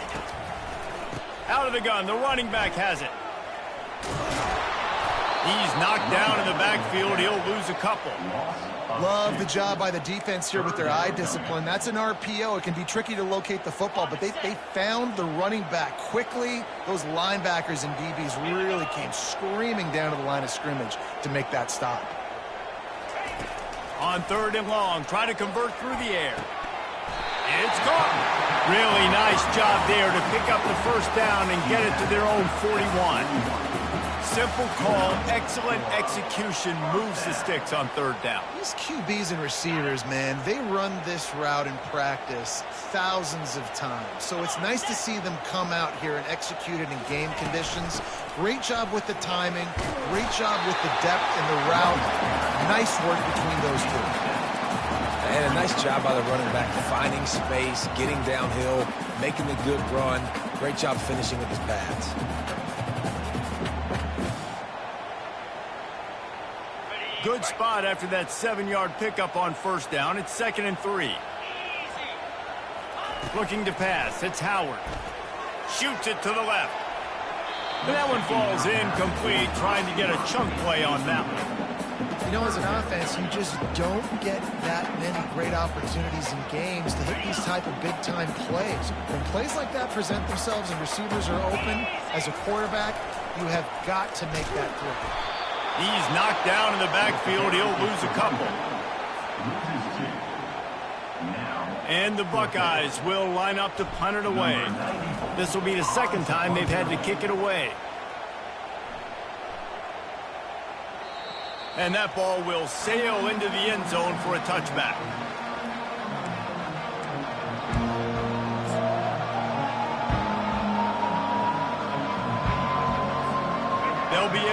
Out of the gun. The running back has it. He's knocked down in the backfield. He'll lose a couple. Love the job by the defense here with their eye discipline. That's an RPO. It can be tricky to locate the football, but they found the running back quickly. Those linebackers and DBs really came screaming down to the line of scrimmage to make that stop. On 3rd and long, try to convert through the air. It's gone. Really nice job there to pick up the 1st down and get it to their own 41. Simple call, excellent execution, moves the sticks on 3rd down. These QBs and receivers, man, they run this route in practice thousands of times. So it's nice to see them come out here and execute it in game conditions. Great job with the timing, great job with the depth and the route. Nice work between those two. And a nice job by the running back, finding space, getting downhill, making a good run. Great job finishing with his pads. Good spot after that 7-yard pickup on 1st down. It's 2nd and 3. Looking to pass. It's Howard. Shoots it to the left. And that one falls incomplete, trying to get a chunk play on that one. You know, as an offense, you just don't get that many great opportunities in games to hit these type of big-time plays. When plays like that present themselves and receivers are open, as a quarterback, you have got to make that throw. He's knocked down in the backfield. He'll lose a couple. And the Buckeyes will line up to punt it away. This will be the 2nd time they've had to kick it away. And that ball will sail into the end zone for a touchback.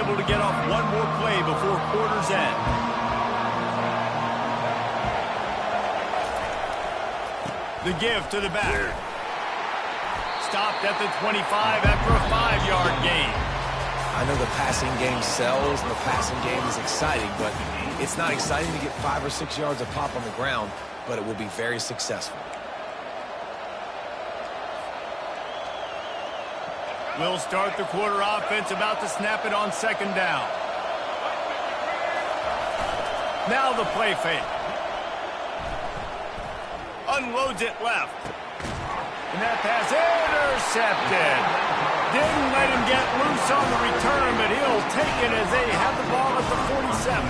able to get off one more play before quarter's end. The give to the back. Stopped at the 25 after a 5-yard gain. I know the passing game sells and the passing game is exciting, but it's not exciting to get 5 or 6 yards of pop on the ground, but it will be very successful. We'll start the quarter offense, about to snap it on second down. Now the play fake. Unloads it left. And that pass intercepted. Didn't let him get loose on the return, but he'll take it as they have the ball at the 47.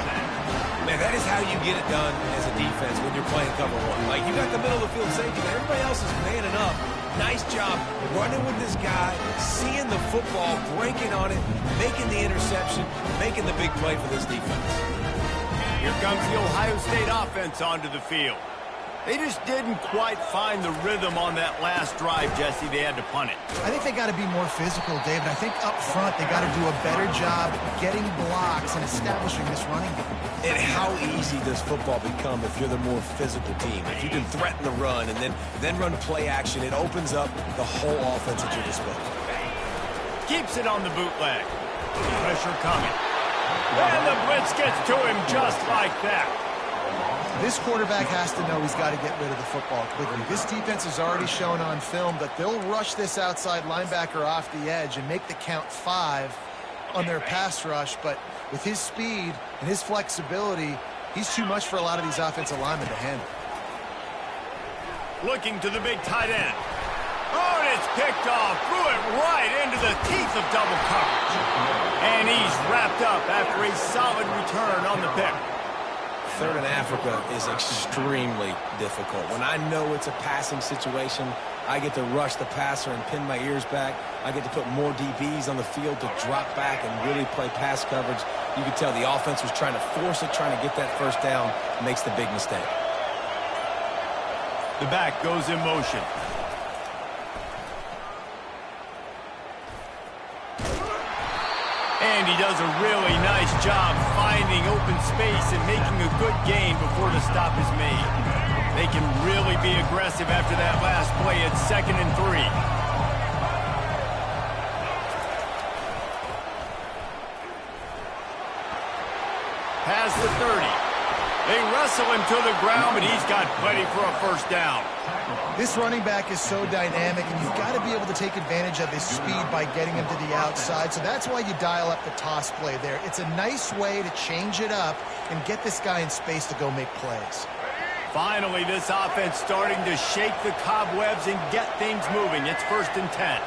Man, that is how you get it done as a defense when you're playing cover one. Like, you got the middle of the field safety, but everybody else is manning up. Nice job running with this guy, seeing the football, breaking on it, making the interception, making the big play for this defense. Here comes the Ohio State offense onto the field. They just didn't quite find the rhythm on that last drive, Jesse. They had to punt it. I think they got to be more physical, David. I think up front they got to do a better job getting blocks and establishing this running game. And how easy does football become if you're the more physical team? If you can threaten the run and then run play action, it opens up the whole offense at your disposal. Keeps it on the bootleg. Pressure coming. And the blitz gets to him just like that. This quarterback has to know he's got to get rid of the football quickly. This defense has already shown on film that they'll rush this outside linebacker off the edge and make the count 5 on their pass rush. But with his speed and his flexibility, he's too much for a lot of these offensive linemen to handle. Looking to the big tight end. Oh, and it's picked off. Threw it right into the teeth of double coverage. And he's wrapped up after a solid return on the pick. Third in Africa is extremely difficult. When I know it's a passing situation, I get to rush the passer and pin my ears back. I get to put more DBs on the field to drop back and really play pass coverage. You can tell the offense was trying to force it, trying to get that first down, makes the big mistake. The back goes in motion. And he does a really nice job finding open space and making a good gain before the stop is made. They can really be aggressive after that last play at 2nd and 3. Past the 30. They wrestle him to the ground, but he's got plenty for a first down. This running back is so dynamic, and you've got to be able to take advantage of his speed by getting him to the outside. So that's why you dial up the toss play there. It's a nice way to change it up and get this guy in space to go make plays. Finally, this offense starting to shake the cobwebs and get things moving. It's 1st and 10.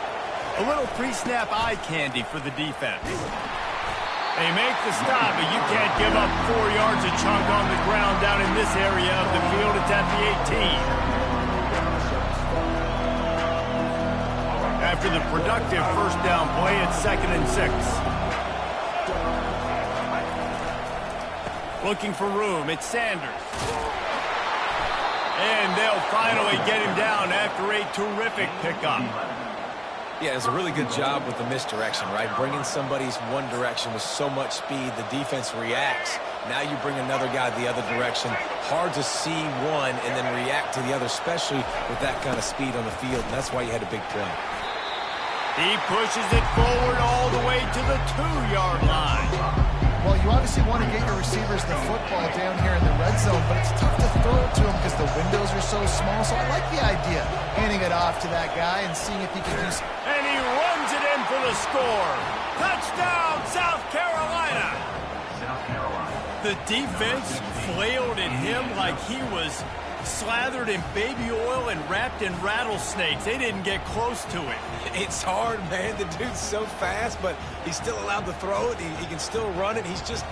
A little pre-snap eye candy for the defense. They make the stop, but you can't give up 4 yards a chunk on the ground down in this area of the field. It's at the 18. After the productive first down play, it's 2nd and 6. Looking for room, it's Sanders. And they'll finally get him down after a terrific pickup. Yeah, it's a really good job with the misdirection, right? Bringing somebody's one direction with so much speed, the defense reacts. Now you bring another guy the other direction. Hard to see one and then react to the other, especially with that kind of speed on the field, and that's why you had a big play. He pushes it forward all the way to the 2-yard line. Well, you obviously want to get your receivers the football down here in the red zone, but it's tough to throw it to them because the windows are so small. So I like the idea, handing it off to that guy and seeing if he can do something. And he runs it in for the score. Touchdown, South Carolina. The defense flailed at him like he was slathered in baby oil and wrapped in rattlesnakes. They didn't get close to it. It's hard, man. The dude's so fast, but he's still allowed to throw it. He can still run it. He's just